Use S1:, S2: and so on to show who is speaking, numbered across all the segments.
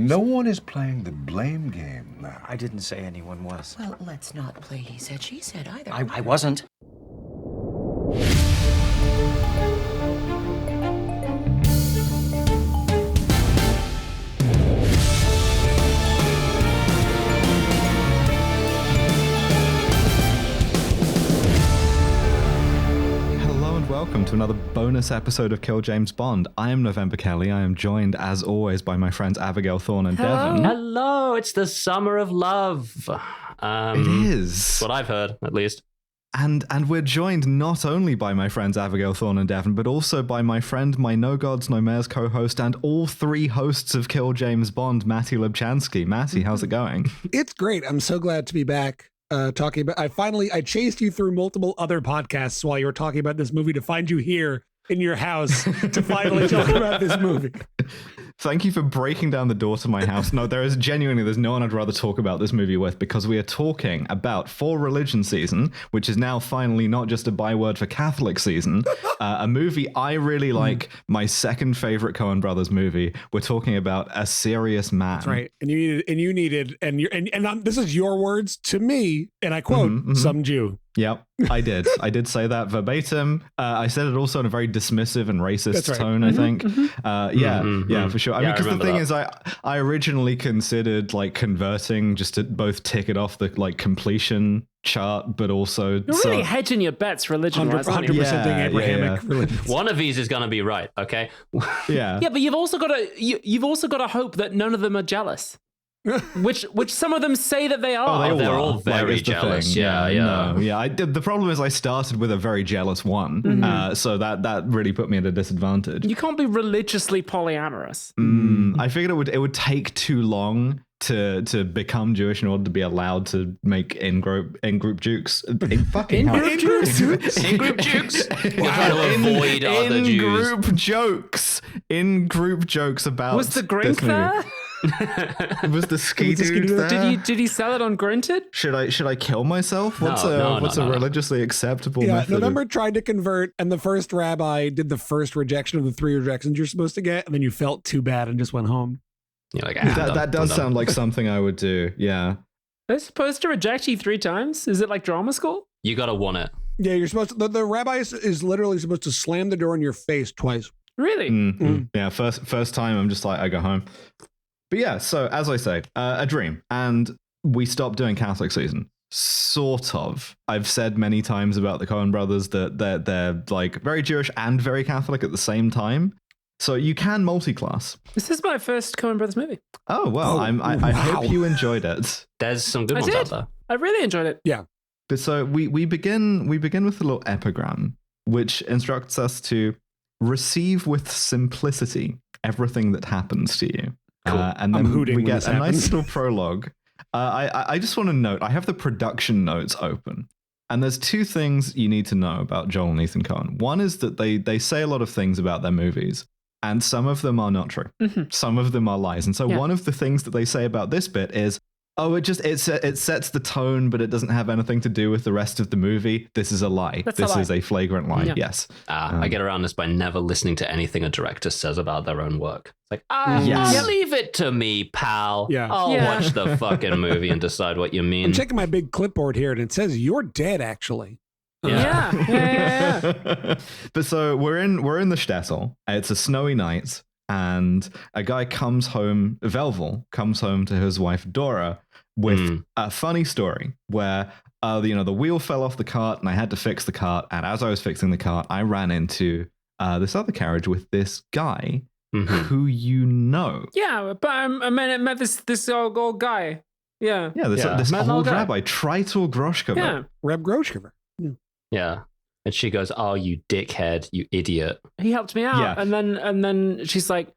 S1: No one is playing the blame game now.
S2: I didn't say anyone was.
S3: Well, let's not play he said, she said either.
S2: I wasn't.
S4: Welcome to another bonus episode of Kill James Bond. I am November Kelly. I am joined, as always, by my friends Abigail Thorne and Devon.
S5: Hello, it's the summer of love.
S4: It is.
S5: What I've heard, at least.
S4: And we're joined not only by my friends Abigail Thorne and Devon, but also by my friend, my No Gods, No Mares co-host, and all three hosts of Kill James Bond, Mattie Lubchansky. Mattie, how's it going?
S6: It's great. I'm so glad to be back. Talking about, I chased you through multiple other podcasts while you were talking about this movie to find you here in your house to finally talk about this movie.
S4: Thank you for breaking down the door to my house. No, there's no one I'd rather talk about this movie with, because we are talking about For Religion Season, which is now finally not just a byword for Catholic season, a movie I really like, my second favorite Coen Brothers movie. We're talking about A Serious Man.
S6: That's right. And you needed, this is your words to me, and I quote, some Jew.
S4: Yep, I did. I did say that verbatim. I said it also in a very dismissive and racist tone, I think. Yeah, for sure. I mean, because the thing is, I originally considered like converting just to both tick it off the like completion chart, but also
S7: you're really hedging your bets religion-wise.
S6: 100% being Abrahamic religion.
S5: One of these is going to be right, okay?
S4: Yeah,
S7: but you've also got to hope that none of them are jealous. which some of them say that they are.
S5: They're all very jealous.
S4: The problem is I started with a very jealous one, so that really put me at a disadvantage.
S7: You can't be religiously polyamorous.
S4: I figured it would take too long to become Jewish in order to be allowed to make in-group jukes. In-group
S5: jukes? In-group jukes? You're trying to avoid other Jews.
S4: In-group jokes about
S7: Was the Grink there?
S4: Was the ski dude there?
S7: Did he sell it on Grunted?
S4: Should I kill myself? What's a religiously acceptable method?
S6: November tried to convert, and the first rabbi did the first rejection of the 3 rejections you're supposed to get, and then you felt too bad and just went home.
S5: You're like,
S4: that does sound like something I would do. Yeah.
S7: They're supposed to reject you 3 times? Is it like drama school?
S5: You gotta want it.
S6: Yeah, you're supposed to. The rabbi is literally supposed to slam the door in your face twice.
S7: Really?
S4: Yeah. First time, I'm just like, I go home. But yeah, so as I say, a dream. And we stopped doing Catholic season. Sort of. I've said many times about the Coen Brothers that they're like very Jewish and very Catholic at the same time. So you can multi-class.
S7: This is my first Coen Brothers movie.
S4: Oh, well, I hope you enjoyed it.
S5: There's some good ones out there.
S7: I really enjoyed it.
S6: Yeah.
S4: But so we begin with a little epigram, which instructs us to receive with simplicity everything that happens to you.
S6: Cool.
S4: And then we get a nice little prologue. I just want to note, I have the production notes open. And there's 2 things you need to know about Joel and Ethan Coen. One is that they say a lot of things about their movies, and some of them are not true. Some of them are lies. And so one of the things that they say about this bit is, it sets the tone, but it doesn't have anything to do with the rest of the movie. This is a lie. This is a flagrant lie. Yeah. Yes.
S5: I get around this by never listening to anything a director says about their own work. It's like, leave it to me, pal.
S6: Yeah.
S5: I'll watch the fucking movie and decide what you mean.
S6: I'm checking my big clipboard here, and it says you're dead, actually.
S7: Yeah.
S4: But so we're in the shtetl. It's a snowy night. And a guy comes home, Velvel comes home to his wife Dora with a funny story where, the wheel fell off the cart and I had to fix the cart. And as I was fixing the cart, I ran into this other carriage with this guy who you know.
S7: Yeah, but I met this old guy. Yeah.
S4: Yeah, this old rabbi, Trital Groshkover.
S7: Yeah.
S6: Reb Groshkover.
S5: Yeah. And she goes, "Oh, you dickhead, you idiot."
S7: He helped me out, and then she's like,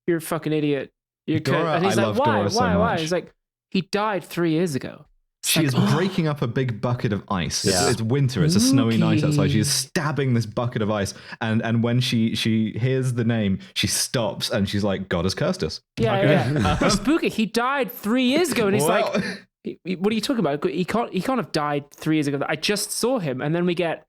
S7: "You're a fucking idiot."
S4: Dora,
S7: and he's
S4: I
S7: like,
S4: love Dora so
S7: why?
S4: much.
S7: He's like, he died 3 years ago.
S4: She is breaking up a big bucket of ice. It's winter. It's a snowy night outside. She's stabbing this bucket of ice, and when she hears the name, she stops and she's like, "God has cursed us."
S7: Yeah. Spooky. He died 3 years ago, and he's like, "What are you talking about? He can't have died 3 years ago. I just saw him." And then we get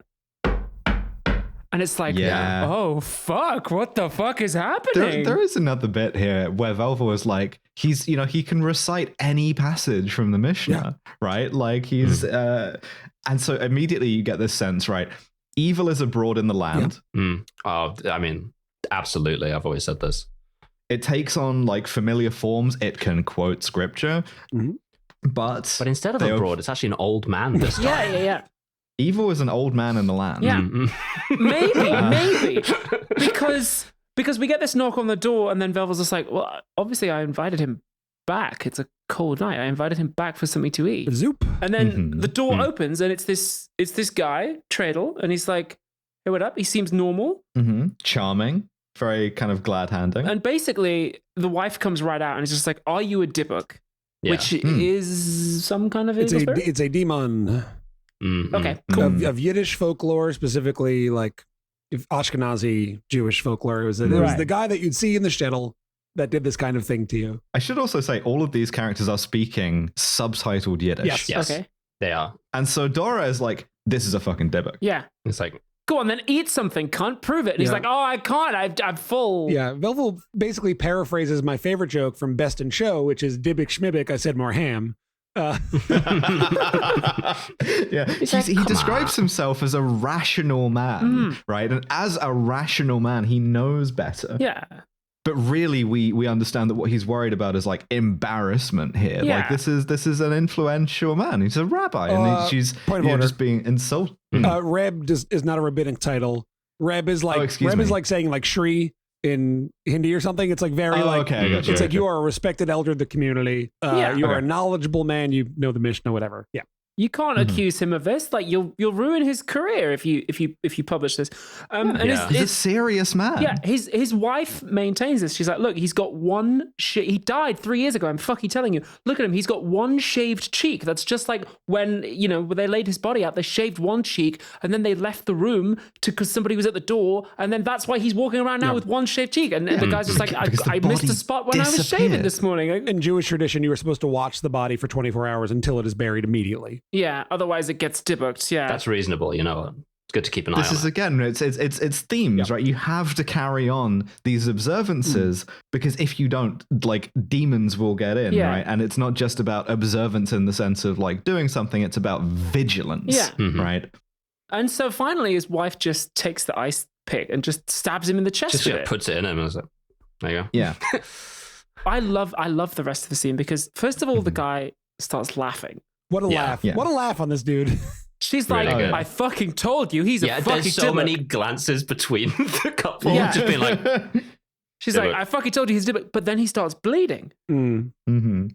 S7: And it's like,
S4: Yeah.
S7: oh, fuck, what the fuck is happening?
S4: There is another bit here where Velva was like, he's, he can recite any passage from the Mishnah, right? Like he's, and so immediately you get this sense, right? Evil is abroad in the land.
S5: Oh, I mean, absolutely. I've always said this.
S4: It takes on like familiar forms. It can quote scripture, but
S5: instead of abroad, it's actually an old man this time.
S7: Yeah.
S4: evil is an old man in the land.
S7: Yeah. Maybe. Because we get this knock on the door and then Velva's just like, well, obviously I invited him back. It's a cold night. I invited him back for something to eat.
S6: Zoop.
S7: And then the door opens and it's this guy, Treadle, and he's like, hey, what up? He seems normal.
S4: Charming. Very kind of glad handing.
S7: And basically the wife comes right out and is just like, are you a Dybbuk?
S5: Yeah.
S7: Which is some kind of
S6: It's a demon
S7: Okay, cool.
S6: of Yiddish folklore, specifically like Ashkenazi Jewish folklore. It was the guy that you'd see in the shtetl that did this kind of thing to you.
S4: I should also say all of these characters are speaking subtitled Yiddish.
S5: Yes.
S7: Okay.
S5: They are.
S4: And so Dora is like, this is a fucking Dybbuk.
S7: Yeah.
S5: It's like,
S7: go on, then eat something, cunt. Prove it. And he's like, oh, I can't. I'm full.
S6: Yeah. Velvel basically paraphrases my favorite joke from Best in Show, which is Dybbuk Schmibbik, I said more ham.
S4: Yeah,
S5: like,
S4: he describes himself as a rational man, right? And as a rational man, he knows better.
S7: Yeah.
S4: But really, we understand that what he's worried about is like embarrassment here.
S7: Yeah.
S4: Like this is an influential man. He's a rabbi, and she's just being insulted.
S6: Reb is not a rabbinic title. Reb is like saying like Shri in Hindi or something. It's like very it's like you are a respected elder of the community. You are a knowledgeable man. You know the Mishnah, whatever. Yeah.
S7: You can't accuse him of this. Like you'll ruin his career if you publish this.
S4: He's a serious man.
S7: Yeah, his wife maintains this. She's like, look, he's got one he died 3 years ago. I'm fucking telling you. Look at him. He's got one shaved cheek. That's just like when they laid his body out. They shaved one cheek and then they left the room because somebody was at the door. And then that's why he's walking around now with one shaved cheek. And the guy's just like, I missed a spot when I was shaving this morning.
S6: In Jewish tradition, you were supposed to watch the body for 24 hours until it is buried immediately.
S7: Yeah, otherwise it gets Dybbuked. Yeah,
S5: that's reasonable. It's good to keep an eye on.
S4: This is again, it's themes, right? You have to carry on these observances because if you don't, like demons will get in, right? And it's not just about observance in the sense of like doing something; it's about vigilance, right?
S7: And so finally, his wife just takes the ice pick and just stabs him in the chest.
S5: Just puts it in him. And it's like, there you go.
S4: Yeah.
S7: I love the rest of the scene because first of all, the guy starts laughing.
S6: What a laugh. Yeah. What a laugh on this dude.
S7: She's like, I fucking told you, he's a fucking
S5: there's so
S7: Dybbuk.
S5: many glances between the couple. Just being like,
S7: she's like, I fucking told you he's Dybbuk. But then he starts bleeding. And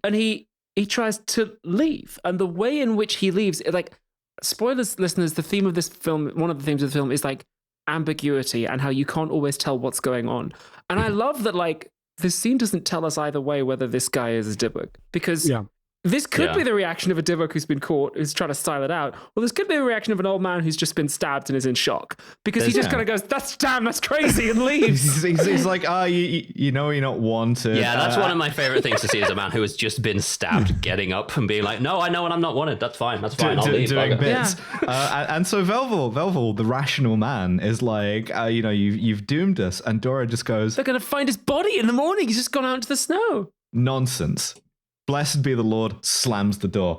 S7: he tries to leave. And the way in which he leaves, like, spoilers, listeners, the theme of this film, one of the themes of the film is like ambiguity and how you can't always tell what's going on. And I love that, like, this scene doesn't tell us either way whether this guy is a Dybbuk. Because this could be the reaction of a Dybbuk who's been caught, who's trying to style it out. Well, this could be the reaction of an old man who's just been stabbed and is in shock. Because he just kind of goes, that's crazy, and leaves.
S4: he's like, you're not wanted.
S5: Yeah, that's one of my favorite things to see is a man who has just been stabbed getting up and being like, no, I know when I'm not wanted. That's fine. I'll leave.
S4: Doing bits. And so Velvel, the rational man, is like, you've doomed us. And Dora just goes,
S7: they're going to find his body in the morning. He's just gone out into the snow.
S4: Nonsense. Blessed be the Lord, slams the door.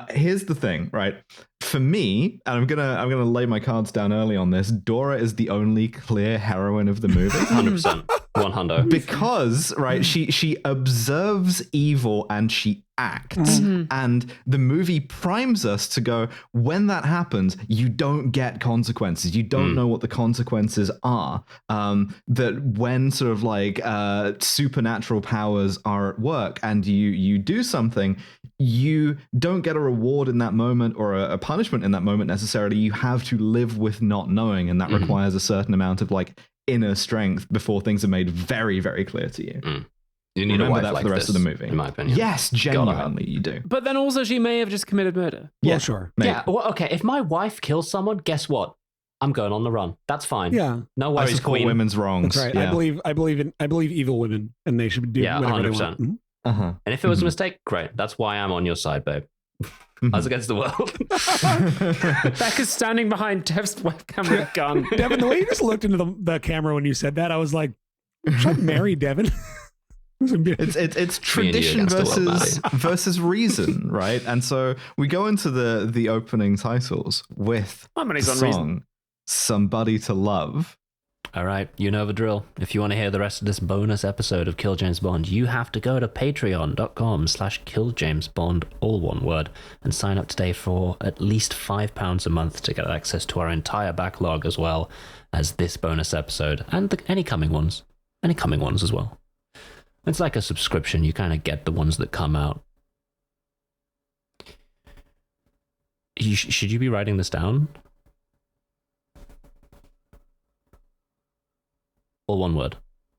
S4: Here's the thing, right? For me, and I'm gonna lay my cards down early on this, Dora is the only clear heroine of the movie.
S5: 100%. 100.
S4: Because, right, she observes evil and she acts. And the movie primes us to go, when that happens, you don't get consequences. You don't know what the consequences are. That when sort of like supernatural powers are at work and you do something, you don't get a reward in that moment or a punishment in that moment necessarily. You have to live with not knowing, and that requires a certain amount of like inner strength before things are made very, very clear to you.
S5: You need
S4: Remember
S5: a wife
S4: that
S5: like
S4: for the rest
S5: this,
S4: of the movie.
S5: in my opinion.
S4: Yes, genuinely you do.
S7: But then also she may have just committed murder.
S6: Yeah, sure.
S4: Maybe.
S5: Yeah, well, okay, if my wife kills someone, guess what? I'm going on the run. That's fine.
S6: Yeah.
S5: No
S4: I
S5: worries,
S4: support
S5: queen.
S4: women's wrongs.
S6: That's right.
S4: Yeah.
S6: I believe evil women, and they should do whatever
S5: 100%.
S6: they want.
S4: Uh-huh.
S5: And if it was a mistake, great. That's why I'm on your side, babe. Us against the world.
S7: Becca's standing behind Dev's webcam with a gun.
S6: Devon, the way you just looked into the camera when you said that, I was like, should I marry Devon?
S4: It's tradition versus reason, right? And so we go into the opening titles with the song "Somebody to Love."
S5: All right, you know the drill. If you want to hear the rest of this bonus episode of Kill James Bond, you have to go to patreon.com/killjamesbond, all one word, and sign up today for at least £5 a month to get access to our entire backlog, as well as this bonus episode and any coming ones as well. It's like a subscription. You kind of get the ones that come out. Should you be writing this down? All one word.